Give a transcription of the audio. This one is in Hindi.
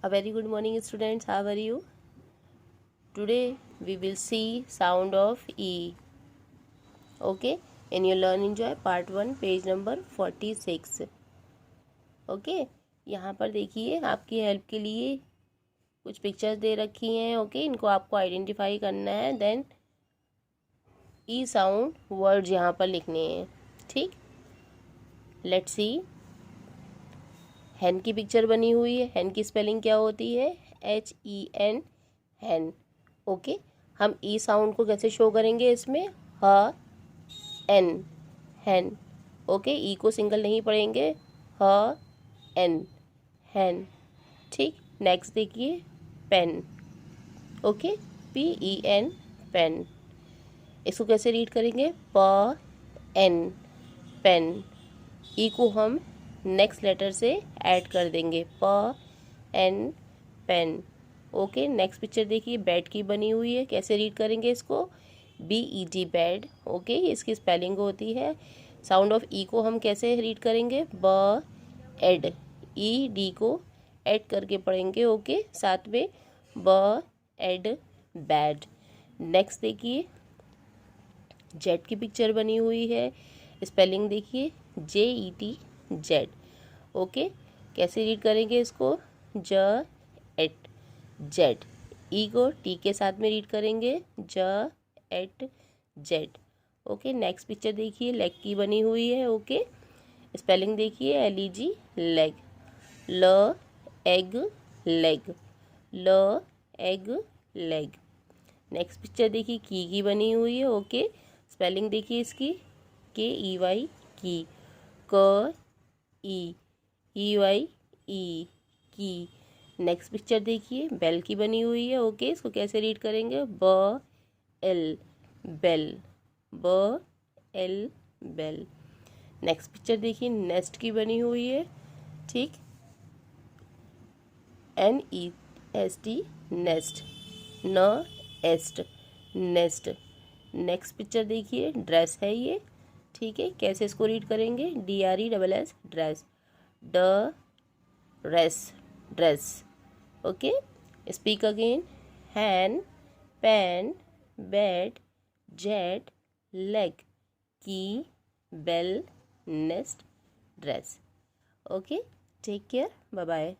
A very good morning, students. How are you? Today we will see sound of E. Okay, in your Learn Enjoy Part 1 page number 46. Okay, यहाँ पर देखिए आपकी हेल्प के लिए कुछ पिक्चर्स दे रखी हैं. ओके, इनको आपको आइडेंटिफाई करना है. देन ई साउंड वर्ड्स यहाँ पर लिखने हैं. ठीक, लेट्स सी. हैन की पिक्चर बनी हुई है. हैन की स्पेलिंग क्या होती है? HEN, हैन. ओके, हम ई साउंड को कैसे शो करेंगे इसमें? ह एन, हैन. ओके, ई को सिंगल नहीं पढ़ेंगे. ह एन, हैन. ठीक, नेक्स्ट देखिए पेन. Okay, PEN, pen. इसको कैसे रीड करेंगे? प एन, पेन. ई को हम नेक्स्ट लेटर से ऐड कर देंगे. प एन, पेन. ओके, नेक्स्ट पिक्चर देखिए बेड की बनी हुई है. कैसे रीड करेंगे इसको? BED, bed. ओके, इसकी स्पेलिंग होती है. साउंड ऑफ ई को हम कैसे रीड करेंगे? ब एड. ED को ऐड करके पढ़ेंगे. ओके, साथ में ब एड, बैड. नेक्स्ट देखिए जेड की पिक्चर बनी हुई है. स्पेलिंग देखिए JET, जेड. ओके, कैसे रीड करेंगे इसको? ज एट, जेड. ई को टी के साथ में रीड करेंगे. ज एट, जेड. ओके, नेक्स्ट पिक्चर देखिए लेग की बनी हुई है. ओके, स्पेलिंग देखिए LEG, लेग. ल एग, लेग. ल एग, लेग. नेक्स्ट पिक्चर देखिए की बनी हुई है. ओके, स्पेलिंग देखिए इसकी KEY, की. क ई, EY, ई, की. नेक्स्ट पिक्चर देखिए बेल की बनी हुई है. ओके, इसको कैसे रीड करेंगे? B l, bell. B l, bell. Next picture देखिए नेस्ट की बनी हुई है. ठीक, NEST, nest. N est, nest. Next picture देखिए ड्रेस है ये. ठीक है, कैसे इसको रीड करेंगे? DRESS, dress. D ress, dress. Okay, speak again. Hen, pen, bed, jet, leg, key, bell, nest, dress. Okay, take care, bye bye.